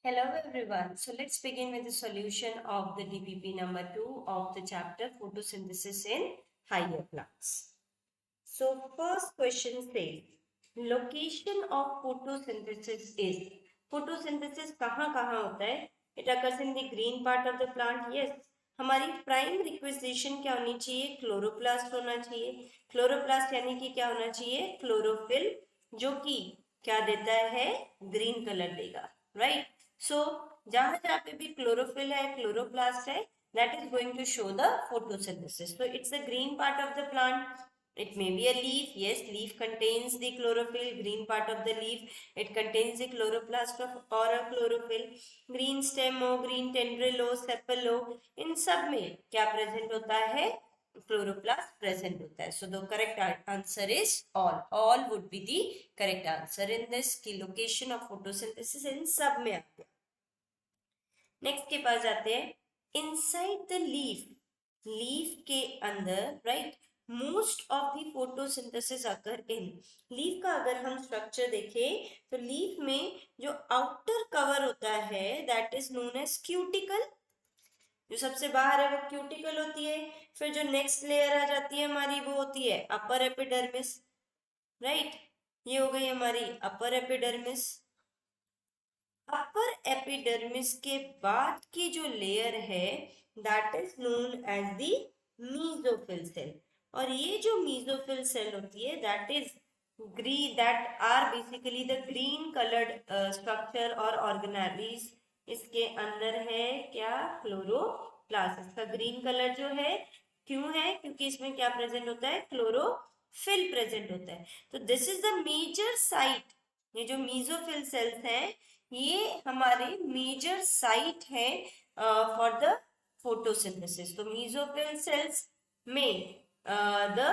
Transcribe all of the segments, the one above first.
Hello everyone. So let's begin with the solution of the DPP number 2 of the chapter photosynthesis in higher plants. So first question says location of photosynthesis is photosynthesis कहाँ होता है? It occurs in the green part of the plant. Yes. हमारी prime requisition क्या होनी चाहिए? Chloroplast होना चाहिए. Chloroplast यानी कि क्या होना चाहिए? क्लोरोफिल, जो कि क्या देता है? ग्रीन कलर देगा, राइट? सो जहां जहां पे भी क्लोरोफिल है, क्लोरोप्लास्ट है, that is going to show the photosynthesis. So it's the green part of the plant. It may be a leaf. Yes, leaf contains the chlorophyll. Green part of the leaf, it contains the chloroplast of or a chlorophyll. Green stem हो, green tendril हो, sepal हो, इन सब में क्या present होता है? Chloroplast present होता है. So the correct answer is all. All would be the correct answer in this की लोकेशन ऑफ फोटोसिंथेसिस इन सब में आ गया. नेक्स्ट के पास जाते हैं. इनसाइड द लीफ, लीफ के अंदर, right, most of the photosynthesis occur in. Leaf का अगर हम स्ट्रक्चर देखें तो लीफ में जो आउटर कवर होता है that is known as cuticle. जो सबसे बाहर है वो क्यूटिकल होती है. फिर जो नेक्स्ट लेयर आ जाती है हमारी वो होती है अपर एपिडर्मिस, राइट. ये हो गई हमारी अपर एपिडर्मिस. अपर एपिडर्मिस के बाद की जो लेयर है that is known as the mesophyll cell. और ये जो मीजोफिल सेल होती है that is green, that are basically the green coloured structure और ऑर्गेनेलीज. इसके अंदर है क्या? क्लोरोप्लास्ट. इसका ग्रीन कलर जो है क्यों है? क्योंकि इसमें क्या प्रेजेंट होता है? क्लोरोफिल प्रेजेंट होता है. तो this is the major site. ये जो मीजोफिल सेल्स हैं ये हमारे मेजर साइट है फॉर द फोटोसिंथेसिस. तो मीजोफिल सेल्स में the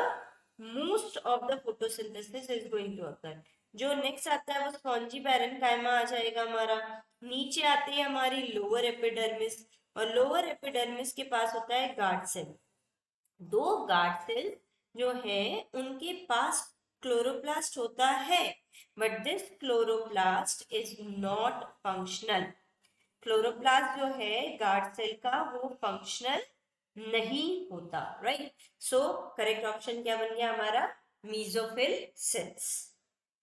most of the photosynthesis is going to occur. जो नेक्स्ट आता है वो स्पॉन्जी पैरेन्काइमा आ जाएगा हमारा. नीचे आती है हमारी लोअर एपिडर्मिस, और लोअर एपिडर्मिस के पास होता है गार्ड सेल. दो गार्ड सेल जो है उनके पास क्लोरोप्लास्ट होता है, but this chloroplast is not functional. Chloroplast जो है गार्ड सेल का वो फंक्शनल नहीं होता, राइट. सो करेक्ट ऑप्शन क्या बन गया हमारा? Mesophyll cells.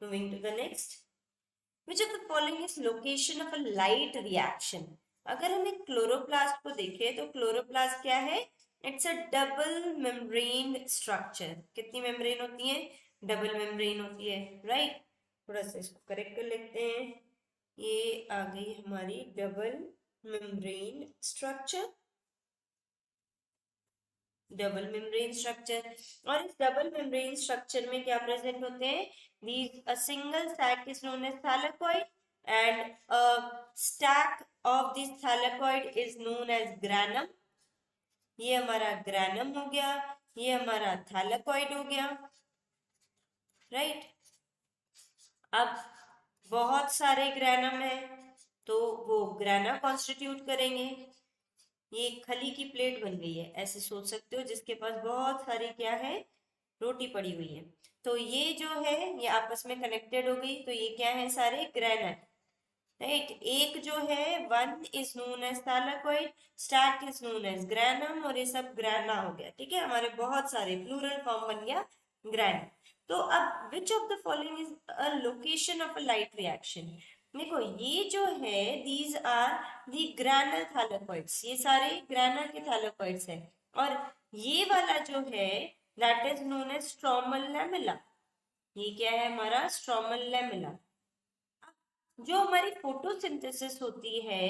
Moving to the next. Which of the following is location of a light reaction? अगर हम एक क्लोरोप्लास्ट को देखें तो क्लोरोप्लास्ट क्या है? It's a double membrane structure. कितनी मेम्ब्रेन होती है? डबल मेम्ब्रेन होती है, राइट. थोड़ा सा इसको करेक्ट कर लेते हैं. ये आ गई हमारी double membrane structure. Double membrane structure. और इस डबल मेम्ब्रेन स्ट्रक्चर में क्या प्रेजेंट होते हैं? These a single sac is known as thylakoid and a stack of this thylakoid is known as granum. ये हमारा ग्रैनम हो गया, ये हमारा थैलेकॉइड हो गया, राइट. अब बहुत सारे ग्रैनम है तो वो ग्रैना कॉन्स्टिट्यूट करेंगे. ये खली की प्लेट बन गई है, ऐसे सोच सकते हो, जिसके पास बहुत सारी क्या है? रोटी पड़ी हुई है. तो ये जो है ये आपस में कनेक्टेड हो गई. तो ये क्या है? सारे ग्रेनट, राइट. एक जो है one is known as thylakoid, stack is known as granum, और ये सब ग्रैना हो गया. ठीक है, हमारे बहुत सारे प्लूरल फॉर्म बन गया ग्रैन. तो अब which of the following is a location of a light reaction? देखो ये जो है दीज आर दी ग्रैनल थैलेकॉइड्स. ये सारे ग्रैना के थैलेकॉइड्स हैं. और ये वाला जो है that is known as stromal lamella. ये क्या है हमारा? Stromal lamella. जो हमारी फोटोसिंथेसिस होती है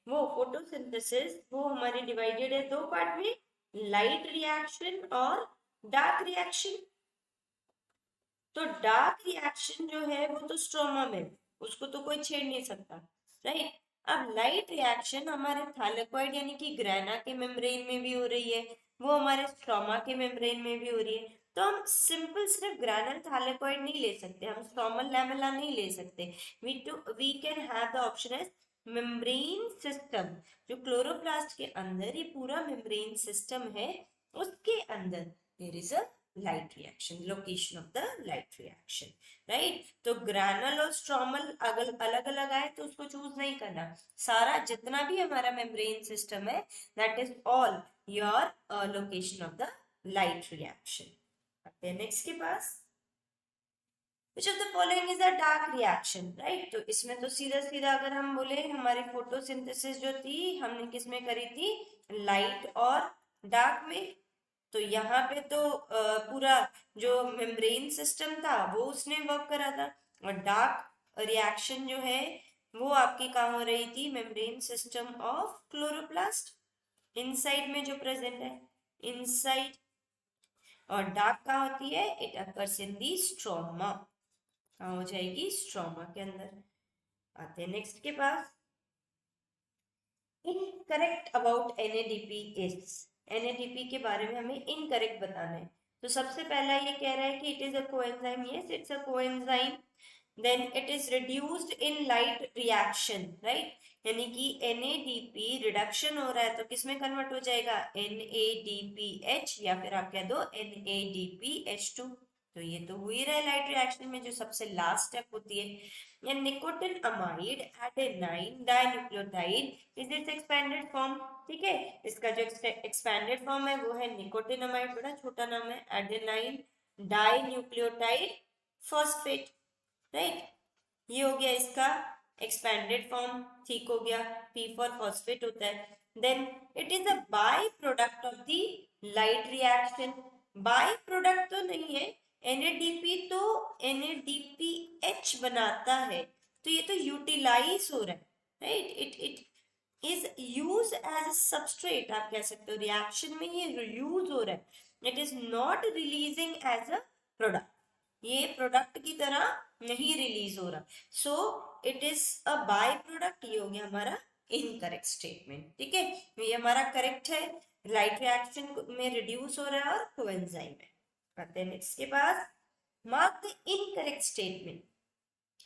वो हमारी डिवाइडेड है दो पार्ट में, लाइट रिएक्शन और डार्क रिएक्शन. तो डार्क रिएक्शन जो है वो तो स्ट्रोमा में, उसको तो कोई छेड़ नहीं सकता, राइट. अब लाइट रिएक्शन हमारे थैलेकॉइड यानी कि ग्रैना के मेम्ब्रेन में भी हो रही है, वो हमारे स्ट्रोमा के मेम्ब्रेन में भी हो रही है. तो हम सिंपल सिर्फ ग्रैनल थैलेकॉइड नहीं ले सकते, हम स्ट्रोमल लैमेला नहीं ले सकते. We can have the option as membrane system. जो क्लोरोप्लास्ट के अंदर ये पूरा मेम्ब्रेन सिस्टम है उसके अंदर there is a light reaction, location of the light reaction, right? तो ग्रैनल और स्ट्रोमल अलग अलग आए तो उसको चूज नहीं करना, सारा जितना भी हमारा मेम्ब्रेन सिस्टम है that is all your location of the light reaction. आते हैं नेक्स्ट के पास, which of the following is a dark reaction, right? तो इसमें तो सीधा सीधा अगर हम बोले हमारी फोटोसिंथेसिस जो थी हमने किस में करी थी, लाइट और डार्क में। तो यहाँ पे तो पूरा जो मेम्ब्रेन सिस्टम था वो उसने वर्क करा था, और डार्क रिएक्शन जो है वो आपकी कहाँ हो रही थी, membrane system of chloroplast, inside में जो प्रेजेंट है, इनसाइड। और डार्क कहाँ होती है, it occurs in the stroma, कहाँ हो जाएगी, स्ट्रोमा के अंदर। आते हैं नेक्स्ट के पास, incorrect about NADP is, NADP के बारे में हमें इनकरेक्ट बताना है। तो सबसे पहला ये कह रहा है कि it is a coenzyme, yes it's a coenzyme, then it is reduced in light reaction, right, यानी कि NADP रिडक्शन हो रहा है तो किसमें कन्वर्ट हो जाएगा, NADPH, या फिर आप कह दो NADPH2। तो ये तो हो ही रहा है लाइट रिएक्शन में, जो सबसे लास्ट स्टेप होती है। Nicotine amide adenine dinucleotide is it's expanded form, ठीक है, इसका जो एक्सपेंडेड फॉर्म है वो है निकोटिन अमाइड, बड़ा छोटा नाम है, एडेनाइन डाइन्यूक्लियोटाइड फॉस्फेट, राइट, ये हो गया इसका एक्सपेंडेड फॉर्म, ठीक हो गया, P फॉर फॉस्फेट होता है। Then it is a by product of the light reaction, by product तो नहीं है, NADP तो NADPH बनाता है, तो ये तो यूटिलाइज हो रहा है, right, it is use as substrate, आप कह सकते हो रिएक्शन में ये यूज हो रहा है, it is not releasing as a product, ये प्रोडक्ट की तरह नहीं रिलीज हो रहा, so it is a by product, ये हो गया हमारा इनकरेक्ट स्टेटमेंट, ठीक है, ये हमारा करेक्ट है, लाइट रिएक्शन में रिड्यूस हो रहा है और कोएंजाइम है। आते हैं नेक्स्ट के पास, mark the incorrect statement,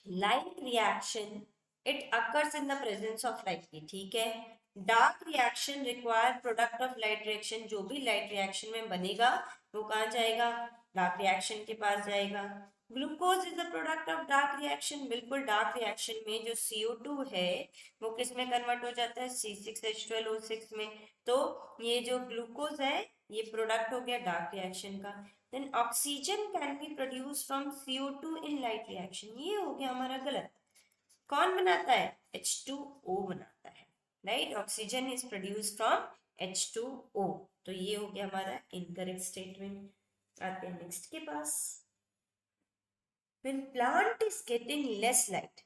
light reaction it occurs in the presence of light की, ठीक है, dark reaction require product of light reaction, जो भी लाइट रिएक्शन में बनेगा वो कहाँ जाएगा, डार्क रिएक्शन के पास जाएगा। Glucose is the product of dark reaction, बिल्कुल डार्क रिएक्शन में जो CO2 है वो किस में कन्वर्ट हो जाता है, C6H12O6 में, तो ये जो ग्लूकोज है ये प्रोडक्ट हो गया डार्क रिएक्शन का। Then oxygen can be produce from CO2 in light reaction, ये हो गया हमारा गलत, कौन बनाता है, H2O बनाता है, right, oxygen is produce from H2O, तो ये हो गया हमारा इनकरेक्ट स्टेटमेंट। आते हैं नेक्स्ट के पास, when plant is getting less light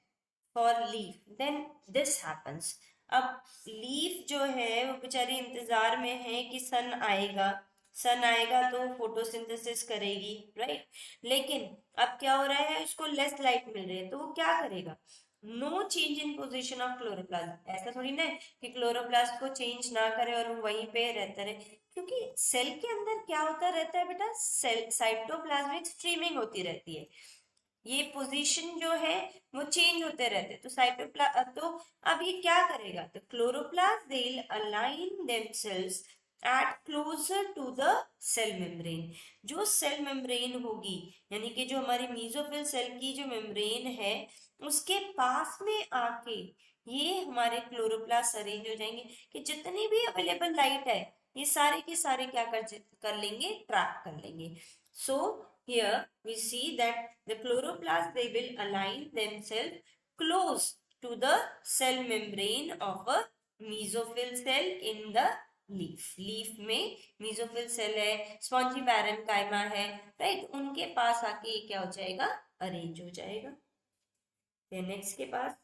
for leaf then this happens, अब लीफ जो है वो बेचारी इंतजार में है कि सन आएगा, सन आएगा तो फोटोसिंथेसिस करेगी, राइट, लेकिन अब क्या हो रहा है, उसको लेस लाइट मिल रही है तो वो क्या करेगा, no change in position of chloroplast, ऐसा थोड़ी ना कि क्लोरोप्लास्ट को चेंज ना करे और वो वहीं पे रहता रहे, क्योंकि सेल के अंदर क्या होता रहता है बेटा, सेल साइटोप्लाज्मिक स्ट्रीमिंग होती रहती है, ये पोजीशन जो है वो चेंज होते रहते, तो तो अब ये क्या करेगा, तो chloroplast they will align themselves at closer to the cell membrane, जो सेल मेम्ब्रेन होगी यानी कि जो हमारी मीजोफिल सेल की जो मेम्ब्रेन है उसके पास में आके ये हमारे क्लोरोप्लास्ट अरेंज हो जाएंगे कि जितनी भी अवेलेबल लाइट है ये सारे के सारे क्या कर लेंगे, ट्रैप कर लेंगे। सो here we see that the chloroplasts they will align themselves close to the cell membrane of a mesophyll cell in the leaf, leaf में mesophyll cell है, spongy parenchyma है, right, उनके पास आके ये क्या हो जाएगा, अरेंज हो जाएगा। नेक्स्ट के पास,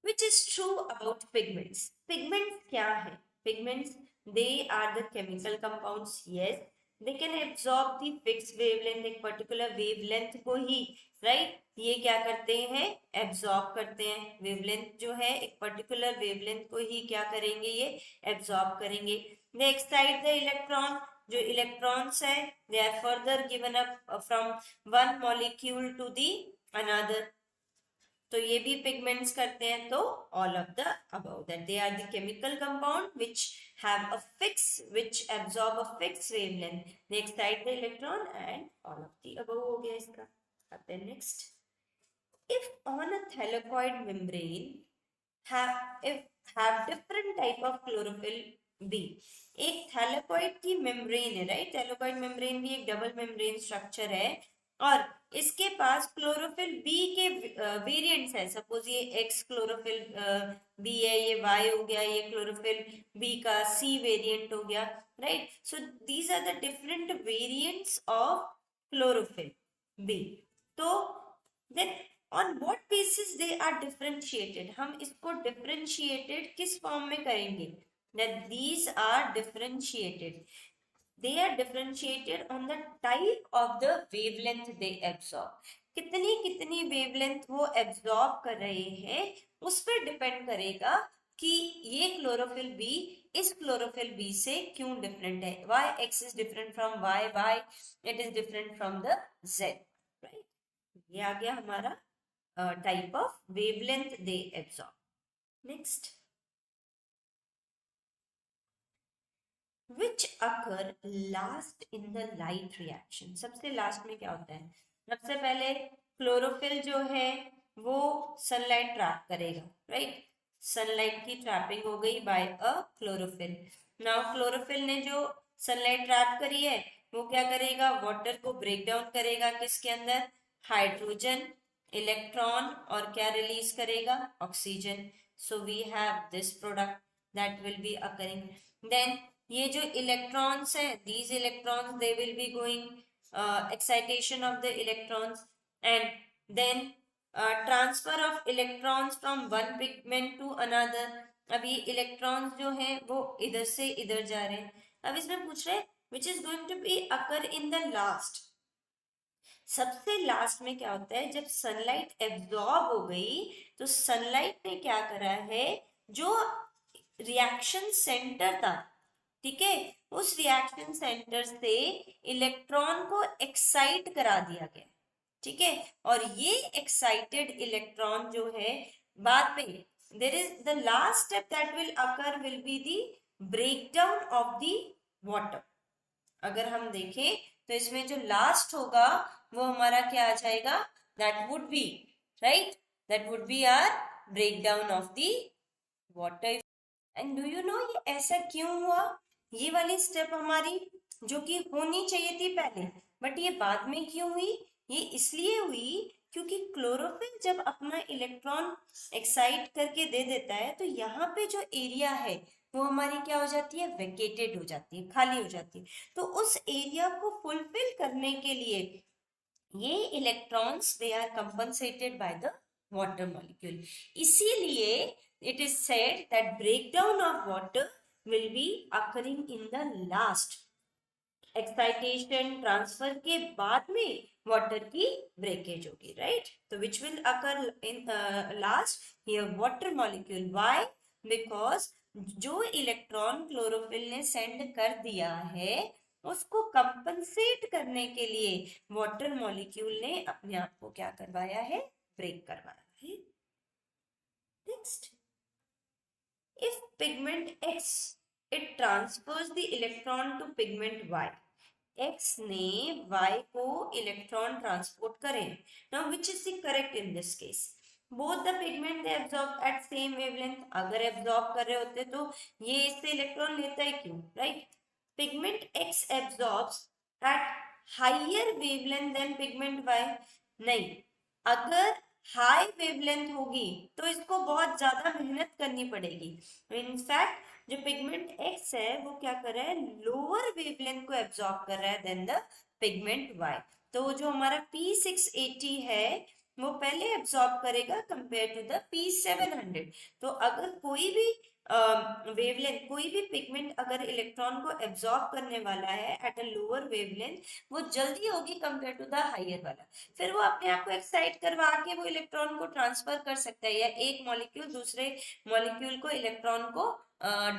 which is true about pigments, pigments क्या है, pigments they are the chemical compounds, yes they can absorb the fixed wavelength, एक particular wavelength को ही, right, ये क्या करते हैं, absorb करते हैं, wavelength जो है एक particular wavelength को ही क्या करेंगे, ये absorb करेंगे। they excite the electron, जो electrons है they are further given up from one molecule to the another, तो ये भी पिगमेंट्स करते हैं. तो all of the above, that they are the chemical compound which have a which absorb a fixed wavelength. They excite the electron and all of the above हो गया इसका. अब then next, if on a thylakoid membrane have different type of chlorophyll B. एक thylakoid की membrane है, right. Thylakoid membrane भी एक double membrane structure है और इसके पास क्लोरोफिल बी के वेरिएंट्स है. सपोज ये एक्स क्लोरोफिल बी है, ये वाई हो गया, ये क्लोरोफिल बी का सी वेरिएंट हो गया, right. So these are the different variants of chlorophyll B. तो then on what basis they are differentiated, हम इसको differentiated किस फॉर्म में करेंगे, that these are differentiated, they are differentiated on the type of the wavelength they absorb. कितनी कितनी wavelength वो absorb कर रहे हैं उस पर डिपेंड करेगा कि ये क्लोरोफिल बी इस क्लोरोफिल बी से क्यों डिफरेंट है. why x is different from y it is different from the z, right. ये आ गया हमारा type of wavelength they absorb. Next, which occur last in the light reaction. सबसे last में क्या होता है, सबसे पहले क्लोरोफिल जो है वो सनलाइट ट्रैप करेगा, राइट. सनलाइट की ट्रैपिंग हो गई by a chlorophyll. Now chlorophyll ने जो सनलाइट ट्रैप करी है वो क्या करेगा, वाटर को ब्रेक डाउन करेगा किसके अंदर, हाइड्रोजन, इलेक्ट्रॉन और क्या रिलीज करेगा, oxygen. So we have this product that will be occurring. Then ये जो इलेक्ट्रॉन्स हैं, these electrons they will be going excitation of the electrons and then transfer of electrons from one pigment to another. अब ये electrons जो हैं वो इधर से इधर जा रहे हैं. अब इसमें पूछ रहे हैं which is going to be occur in the last. सबसे लास्ट में क्या होता है, जब सनलाइट एब्जॉर्ब हो गई तो सनलाइट ने क्या करा है, जो रिएक्शन सेंटर था, ठीक है, उस रिएक्शन सेंटर से इलेक्ट्रॉन को एक्साइट करा दिया गया, ठीक है. और ये एक्साइटेड इलेक्ट्रॉन जो है बाद में there is the last step that will occur will be the breakdown of the water. अगर हम देखें तो इसमें जो लास्ट होगा वो हमारा क्या आ जाएगा, that would be, right, that would be our breakdown of the water. And do you know ये ऐसा क्यों हुआ, ये वाली स्टेप हमारी जो कि होनी चाहिए थी पहले बट ये बाद में क्यों हुई, ये इसलिए हुई क्योंकि क्लोरोफिल जब अपना इलेक्ट्रॉन एक्साइट करके दे देता है तो यहाँ पे जो एरिया है वो हमारी क्या हो जाती है, वेकेटेड हो जाती है, खाली हो जाती है. तो उस एरिया को फुलफिल करने के लिए ये electrons they are compensated by the water molecule. इसीलिए it is said that breakdown of water will be occurring in the last. Excitation transfer के बाद में वाटर की ब्रेकेज होगी, राइट. तो which will occur in last, here water molecule. Why, because जो electron chlorophyll ने send कर दिया है उसको कंपनसेट करने के लिए वाटर मॉलिक्यूल ने अपने आप को क्या करवाया है, ब्रेक करवाया है. Next, if pigment X it transfers the electron to pigment Y. X ने Y को इलेक्ट्रॉन ट्रांसपोर्ट करें. Now which is the correct in this case? Both the pigment they absorb at same wavelength. अगर absorb कर रहे होते तो ये इससे इलेक्ट्रॉन लेता है क्यों, right? Pigment X absorbs at higher wavelength than pigment Y. नहीं, अगर हाई वेवलेंथ होगी तो इसको बहुत ज्यादा मेहनत करनी पड़ेगी. इनफैक्ट जो पिगमेंट X है वो क्या कर रहा है, लोअर वेवलेंथ को एब्जॉर्ब कर रहा है देन द पिगमेंट Y. तो जो हमारा P680 है वो पहले एब्जॉर्ब करेगा कंपेयर टू द P700. तो अगर कोई भी वेवलेंथ, कोई भी पिगमेंट अगर इलेक्ट्रॉन को एब्जॉर्ब करने वाला है एट अ लोअर वेवलेंथ, वो जल्दी होगी कंपेयर टू द हायर वाला. फिर वो अपने आप को एक्साइट करवा के वो इलेक्ट्रॉन को ट्रांसफर कर सकता है या एक मॉलिक्यूल दूसरे मॉलिक्यूल को इलेक्ट्रॉन को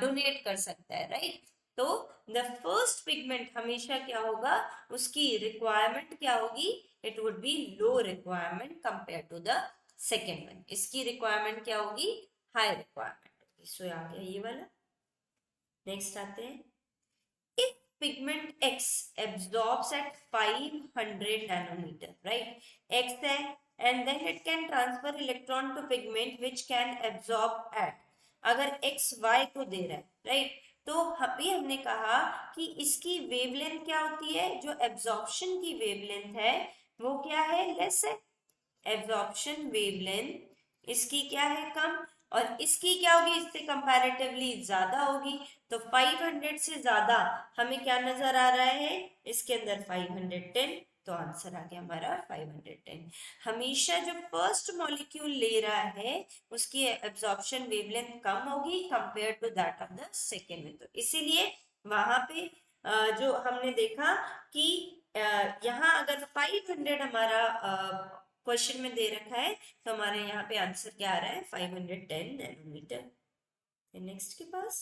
डोनेट कर सकता है, राइट. तो द फर्स्ट पिगमेंट हमेशा क्या होगा, उसकी रिक्वायरमेंट क्या होगी, it would be low requirement compare to the second one. इसकी रिक्वायरमेंट क्या होगी, हाई रिक्वायरमेंट होगी। सो आ गया ये वाला। नेक्स्ट आते हैं, if pigment X absorbs at 500 nanometer, right? X है and then it can transfer electron to pigment which can absorb at, अगर X Y को दे रहा है, right? तो अभी हमने कहा कि इसकी वेवलेंथ क्या होती है, जो एब्जॉर्प्शन की वेवलेंथ है वो क्या है, लेस है। एब्जॉर्प्शन वेवलेंथ इसकी क्या है, कम, और इसकी क्या होगी, इससे कंपैरेटिवली ज्यादा होगी। तो 500 से ज्यादा हमें क्या नजर आ रहा है, इसके अंदर 510। तो आंसर आ गया हमारा 510। हमेशा जो फर्स्ट मॉलिक्यूल ले रहा है उसकी एब्जॉर्प्शन वेवलेंथ कम होगी compare to that of the second में। तो इसीलिए वहां पे जो हमने देखा कि यहाँ अगर 500 हमारा क्वेश्चन में दे रखा है तो हमारे यहाँ पे आंसर क्या आ रहा है, 510 नैनोमीटर। नेक्स्ट के पास,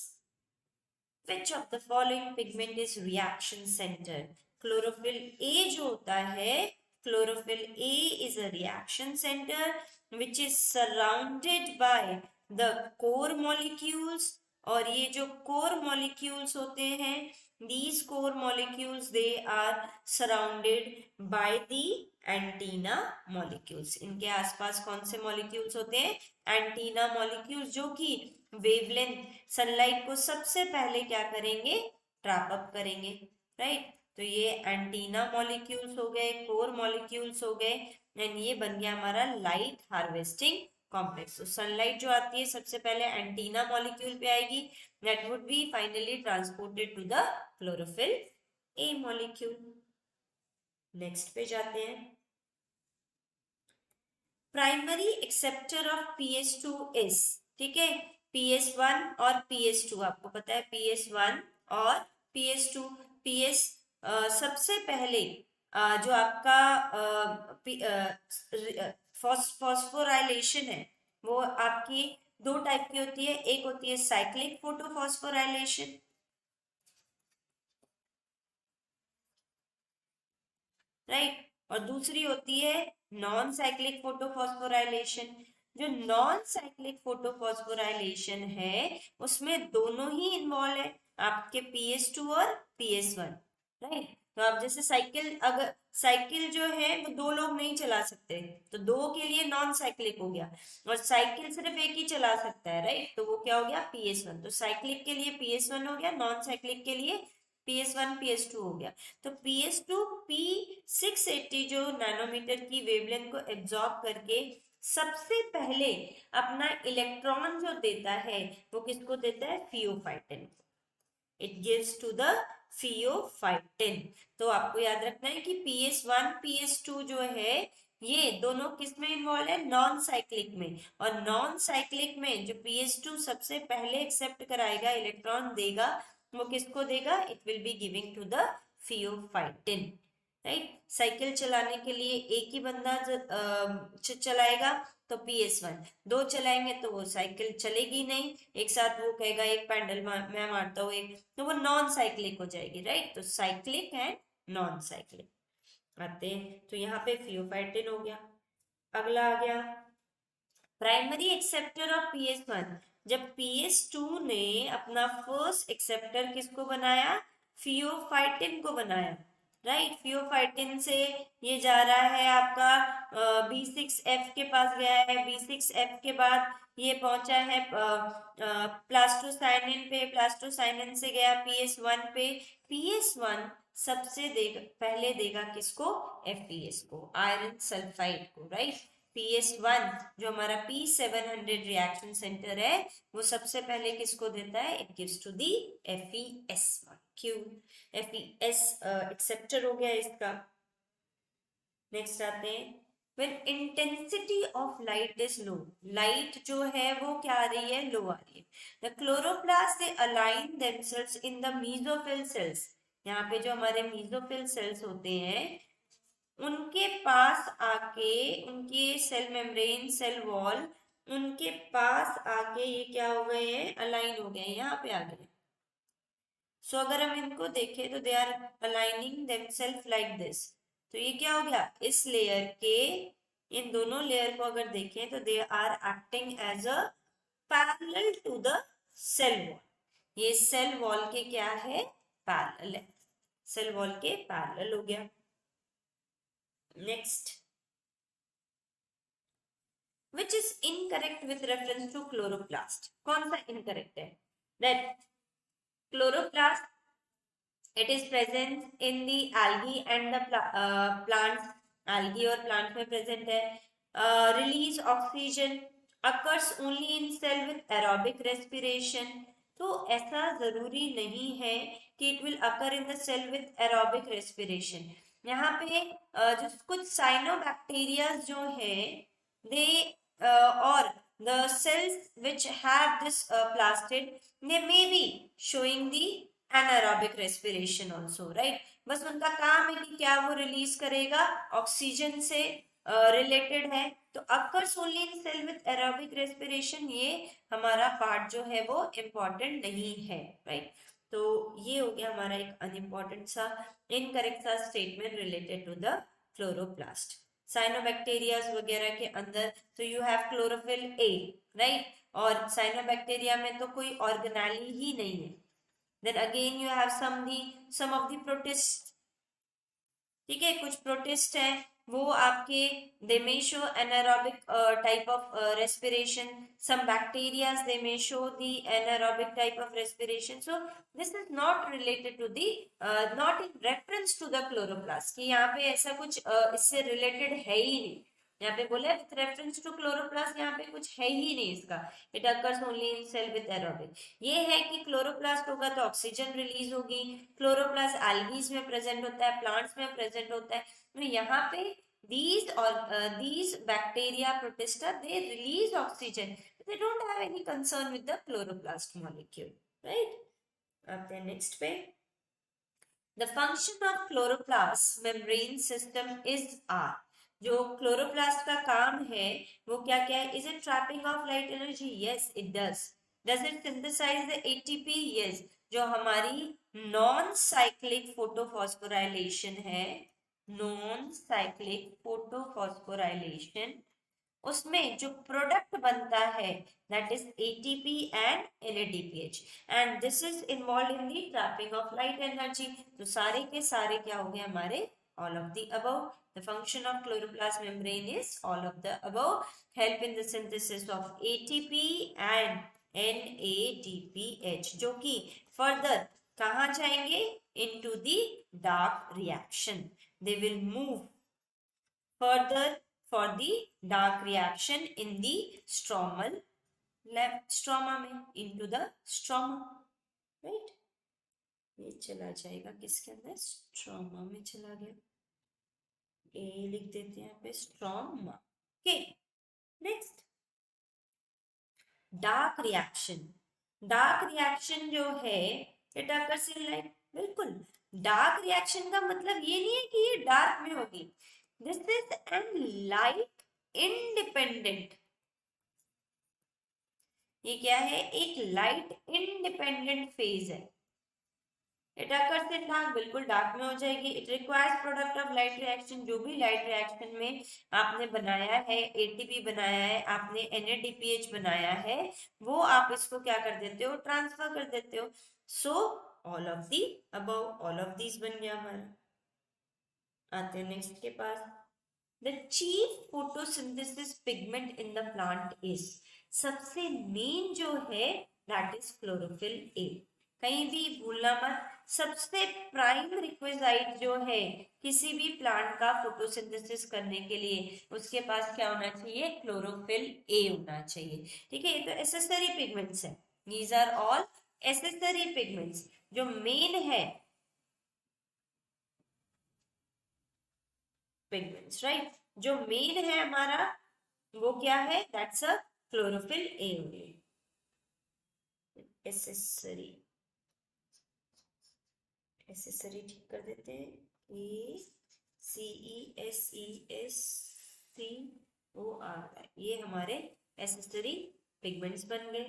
which of the following pigment is reaction center? Chlorophyll A जो होता है, chlorophyll A is a reaction center which is surrounded by the core molecules। और ये जो core molecules होते हैं, these core molecules they are surrounded by the antenna molecules. इनके आसपास कौन से मॉलिक्यूल्स होते हैं, एंटीना मॉलिक्यूल्स, जो कि वेवलेंथ सनलाइट को सबसे पहले क्या करेंगे, ट्रैप अप करेंगे, राइट। तो ये एंटीना मॉलिक्यूल्स हो गए, कोर मॉलिक्यूल्स हो गए, एंड ये बन गया हमारा लाइट हार्वेस्टिंग कॉम्प्लेक्स। तो सनलाइट जो आती है सबसे पहले एंटीना मॉलिक्यूल पे आएगी, that would be finally transported to the chlorophyll A molecule. Next पे जाते हैं, primary acceptor of PS2 is, ठीक है, PS1 और PS2 आपको पता है, PS1 और PS2। PS सबसे पहले जो आपका फॉस्फोराइलेशन है वो आपकी दो टाइप की होती है, एक होती है साइक्लिक फोटोफॉस्फोराइलेशन, राइट, और दूसरी होती है नॉन साइक्लिक फोटोफॉस्फोराइलेशन। जो नॉन साइक्लिक फोटोफॉस्फोराइलेशन है उसमें दोनों ही इन्वॉल्व है, आपके PS2 और PS1, राइट। तो आप जैसे साइकिल, अगर साइकिल जो है वो दो लोग नहीं चला सकते, तो दो के लिए नॉन साइक्लिक हो गया, और साइकिल सिर्फ एक ही चला सकता है, राइट, तो वो क्या हो गया, PS1। तो साइक्लिक के लिए PS1 हो गया, नॉन साइक्लिक के लिए PS1 PS2 हो गया। तो PS2 P680 जो नैनोमीटर की वेवलेंथ को एब्जॉर्ब करके सबसे पहले अपना इलेक्ट्रॉन जो देता है वो किसको देता है, pheophytin. It gives to the pheophytin. तो आपको याद रखना है कि PS1 PS2 जो है ये दोनों किस में इन्वॉल्व है, नॉन साइक्लिक में। और नॉन साइक्लिक में जो PS2 सबसे पहले एक्सेप्ट कराएगा, इलेक्ट्रॉन देगा, वो किसको देगा, it will be giving to the pheophytin, right. Cycle चलाने के लिए एक ही बंदा चलाएगा तो PS1, दो चलाएंगे तो वो साइकिल चलेगी नहीं, एक साथ वो कहेगा एक पैडल मैं मारता हूँ एक, तो वो नॉन साइक्लिक हो जाएगी, राइट। तो साइक्लिक एंड नॉन साइक्लिक आते हैं। तो यहाँ पे फियोफाइटिन हो गया। अगला आ गया प्राइमरी एक्सेप्टर ऑफ PS1। जब PS2 ने अपना फर्स्ट एक्सेप्टर किसको बनाया, फियोफाइटिन को बनाया, राइट। फियोफाइटिन से ये जा रहा है आपका B6F के पास गया है, B6F के बाद ये पहुंचा है प्लास्टोसाइनिन पे, प्लास्टोसाइनिन से गया PS1 पे, PS1 सबसे पहले देगा किसको, FeS को, आयरन सल्फाइड को, राइट। PS1 जो हमारा P700 रिएक्शन सेंटर है वो सबसे पहले किसको देता है, it gives to the FeS molecule. FeS acceptor हो गया इसका। नेक्स्ट आते हैं, when intensity of light is low, light जो है वो क्या आ रही है, लो आ रही है, the chloroplasts they align themselves in the mesophyll cells। यहाँ पे जो हमारे मेसोफिल सेल्स होते हैं उनके पास आके, उनके सेल मेम्ब्रेन, सेल वॉल, उनके पास आके ये क्या हो गए हैं, अलाइन हो गए, यहाँ पे आ गए। सो अगर हम इनको देखें तो they are aligning themself like this. तो ये क्या हो गया, इस लेयर के इन दोनों लेयर को अगर देखें तो they are acting as a parallel to the cell wall. ये सेल वॉल के क्या है, पैरेलल है, सेल वॉल के पैरेलल हो गया। Next, which is incorrect with reference to chloroplast? कौन सा incorrect है? That chloroplast, it is present in the algae and the plants, algae और plants में present है। Release oxygen occurs only in cell with aerobic respiration। तो ऐसा जरूरी नहीं है कि it will occur in the cell with aerobic respiration। यहाँ पे जो कुछ साइनोबैक्टीरिया जो है they or the cells which have this plastid, they may be showing the anaerobic respiration also, right? बस उनका काम है कि क्या वो रिलीज करेगा, ऑक्सीजन से रिलेटेड है। तो occurs only in cell with aerobic respiration, ये हमारा पार्ट जो है वो इम्पोर्टेंट नहीं है, राइट? तो ये हो गया हमारा एक अनइम्पोर्टेंट सा इनकरेक्ट सा statement related to the chloroplast. Cyanobacterias वगैरह के अंदर तो you have chlorophyll A, right? और साइनोबैक्टीरिया में तो कोई ऑर्गेनेली ही नहीं है। Then again you have some of the protist, ठीक है, कुछ प्रोटिस्ट हैं वो आपके they may show anaerobic type of respiration, some bacteria they may show the anaerobic type of respiration। so this is not related to the not in reference to the chloroplast कि यहाँ पे ऐसा कुछ इससे related है ही नहीं। यहाँ पे बोले विथ रेफरेंस टू क्लोरोप्लास्ट, यहाँ पे कुछ है ही नहीं इसका। It occurs only in cell with aerobic. ये है कि क्लोरोप्लास्ट होगा तो ऑक्सीजन रिलीज होगी। क्लोरोप्लास्ट एल्गीज में प्रेजेंट होता है, प्लांट्स में प्रेजेंट होता है। तो यहाँ पे these bacteria protista, they release oxygen, they don't have any concern with the chloroplast molecule, right? आते हैं नेक्स्ट पे। The function of chloroplast membrane system is R। जो क्लोरोप्लास्ट का काम है वो क्या क्या है? Is it trapping of light energy? Yes it does. Does it synthesise the ATP? Yes. जो हमारी नॉन साइक्लिक फोटोफॉस्फोराइलेशन है, नॉन साइक्लिक फोटोफॉस्फोराइलेशन, उसमें जो प्रोडक्ट बनता है that is ATP and NADPH, and this is involve in the trapping of light energy. तो सारे के सारे क्या हो गए हमारे? All of the above. The function of chloroplast membrane is all of the above, help in the synthesis of ATP and NADPH, जो कि फर्दर कहाँ जाएंगे? Into the dark reaction. They will move further for the dark reaction in the stromal stroma में, into the stroma, right? ये चला जाएगा किसके अंदर? स्ट्रोमा में चला गया। ए लिख देते हैं यहाँ पे, stroma. Okay, next, dark reaction. Dark reaction जो है इट अकर्स इन लाइट। बिल्कुल, डार्क रिएक्शन का मतलब ये नहीं है कि ये डार्क में होगी। This is an light independent, ये क्या है? एक लाइट इंडिपेंडेंट फेज है। इट अकर्स इन डार्क, बिल्कुल डार्क में हो जाएगी। It requires product of light reaction, जो भी लाइट रिएक्शन में आपने बनाया है, एटीपी बनाया है, आपने NADPH बनाया है, वो आप इसको क्या कर देते हो? ट्रांसफर कर देते हो। So all of the above, all of these बन गया हमारा। आते हैं नेक्स्ट के पास। The chief photosynthesis pigment in the plant is, सबसे मेन जो है that is chlorophyll A। कहीं भी भूलना मत, सबसे प्राइम रिक्विजाइट जो है किसी भी प्लांट का फोटोसिंथेसिस करने के लिए, उसके पास क्या होना चाहिए? क्लोरोफिल ए होना चाहिए। ठीक है, ये तो एसेसरी पिगमेंट्स है। These are all accessory pigments. जो मेन है पिगमेंट्स, राइट? जो मेन है हमारा वो क्या है? That's a chlorophyll A only. Accessory, accessory ठीक कर देते हैं, ACESESCOR, ये हमारे एसेसरी पिगमेंट्स बन गए।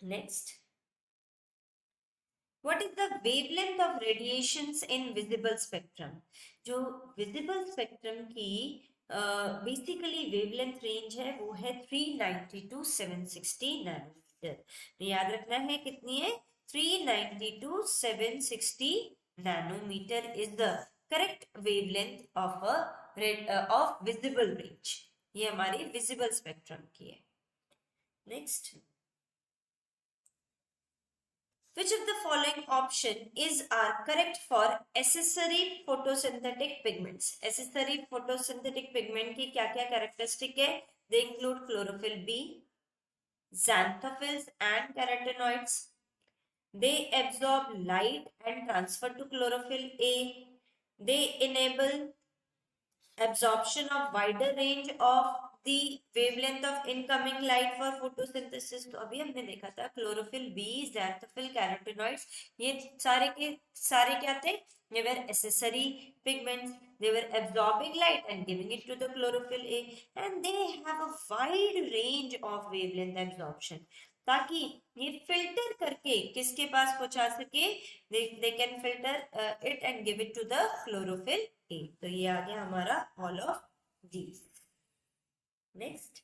Next, What is the wavelength of radiations in visible spectrum? जो visible spectrum की बेसिकली वेवलेंथ रेंज है वो है 390 to 760 नैनोमीटर। तो याद रखना है कितनी है, 390 to 760 nanometre is the correct wavelength of visible range. ये हमारी विजिबल स्पेक्ट्रम की है। Next, which of the following option is are correct for accessory photosynthetic pigments? Accessory photosynthetic pigment की क्या क्या characteristic है? They include chlorophyll B, xanthophylls and carotenoids. They absorb light and transfer to chlorophyll A. They enable absorption of wider range of the wavelength of incoming light for photosynthesis। तो अभी हमने देखा था chlorophyll B, xanthophyll, carotenoids, ये सारे के सारे क्या थे? They were accessory pigments. They were absorbing light and giving it to the chlorophyll A, and they have a wide range of wavelength absorption, ताकि ये फिल्टर करके किसके पास पहुंचा सके? they can filter it and give it to the chlorophyll A। तो ये आ गया हमारा all of these। Next,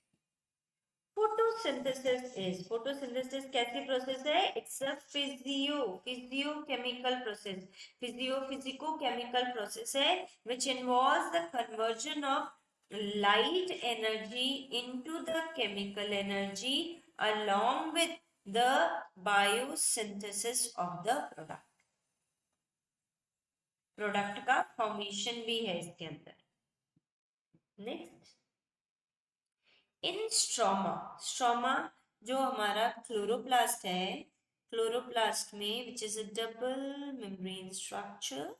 photosynthesis कैसी प्रोसेस है? It's a physiochemical process, physicochemical process है which involves the conversion of light energy into the chemical energy along with the biosynthesis of the product का formation भी है इसके अंदर। Next, इन stroma जो हमारा क्लोरोप्लास्ट है, क्लोरोप्लास्ट में which is a double membrane structure,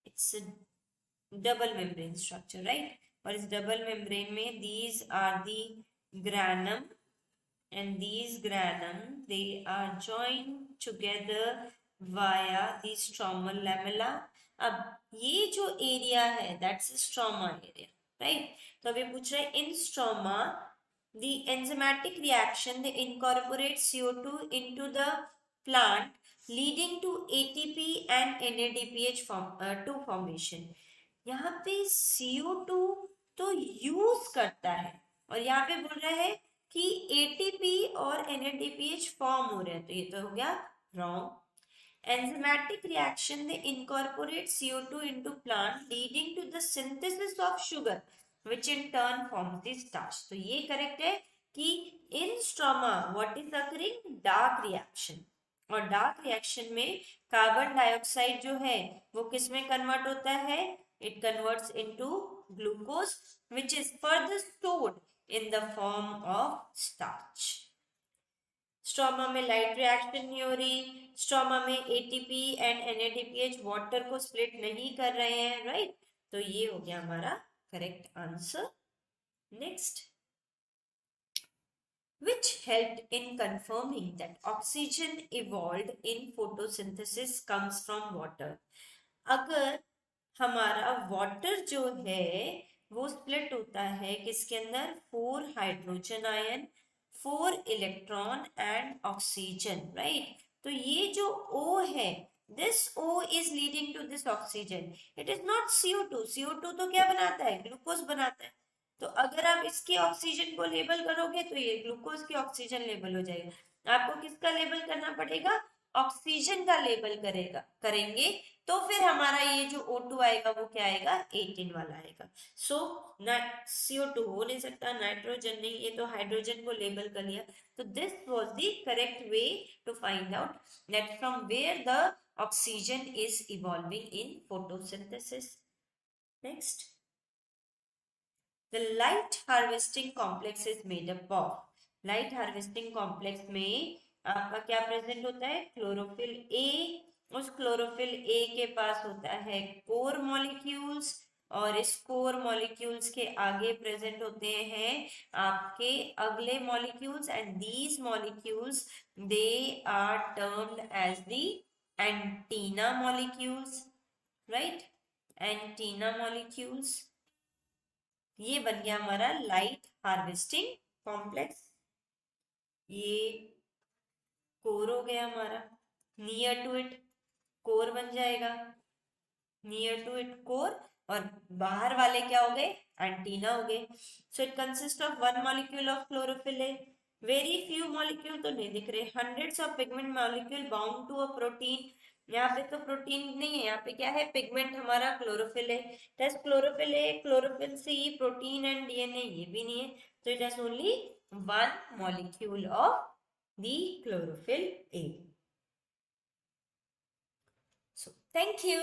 it's a double membrane structure, right? और इस डबल मेम्ब्रेन में these are the granum and these granum they are joined together via the stromal lamella। अब ये जो area है that's stroma area, right? तो अभी पूछ रहे हैं इन stroma the enzymatic reaction they incorporate CO2 into the plant leading to ATP and NADPH to formation। यहाँ पे CO2 तो यूज करता है और यहाँ पे बोल रहा है कि एटीपी और NADPH फॉर्म हो रहे हैं, तो ये तो हो गया wrong. Enzymatic reaction they incorporate CO2 into plant leading to the synthesis of sugar which in turn forms the starch. तो ये करेक्ट है कि in stroma what is occurring? Dark reaction. और डार्क रिएक्शन में कार्बन डाइऑक्साइड जो है वो किस में कन्वर्ट होता है? It converts into glucose which is further stored in the form of starch। Stroma में लाइट रिएक्शन नहीं हो रही, स्ट्रोमा में एटीपी एंड NADPH वाटर को स्प्लिट नहीं कर रहे हैं, राइट? तो ये हो गया हमारा correct answer. Next, which helped in confirming that oxygen evolved in photosynthesis comes from water। अगर हमारा वाटर जो है वो स्प्लिट होता है किसके अंदर? 4 hydrogen ion, 4 electron and oxygen, right? तो ये जो O है, this O is leading to this oxygen, it is not CO2। CO2 तो क्या बनाता है? ग्लूकोज बनाता है। तो अगर आप इसके ऑक्सीजन को लेबल करोगे तो ये ग्लूकोज की ऑक्सीजन लेबल हो जाएगा। आपको किसका लेबल करना पड़ेगा? ऑक्सीजन का लेबल करेंगे तो फिर हमारा ये जो O2 आएगा वो क्या आएगा? 18 वाला आएगा। सो CO2 हो नहीं सकता, नाइट्रोजन नहीं, ये तो हाइड्रोजन को लेबल कर लिया। तो this was the correct way to find out that from where the oxygen is evolving in photosynthesis. Next, the light harvesting complex is made up of। Light harvesting complex में आपका क्या present होता है? Chlorophyll A. उस chlorophyll ए के पास होता है core molecules और इस कोर मॉलिक्यूल्स के आगे प्रेजेंट होते हैं आपके अगले molecules and these molecules they are termed as the antenna molecules, right? Antenna molecules. ये बन गया हमारा लाइट हार्वेस्टिंग कॉम्प्लेक्स। ये कोर हो गया हमारा, नियर टू इट कोर बन जाएगा, नियर टू इट कोर, और बाहर वाले क्या हो गए, एंटीना हो गए। So it consist of one molecule of chlorophyll है, वेरी फ्यू मॉलिक्यूल तो नहीं दिख रहे, hundreds of pigment molecule bound to a protein. यहाँ पे तो प्रोटीन नहीं है, यहाँ पे क्या है, पिगमेंट हमारा क्लोरोफिल है, टेस्ट क्लोरोफिल है, क्लोरोफिल से ही प्रोटीन एंड डीएनए ये भी नहीं है, तो it has only one molecule of the chlorophyll A. So thank you.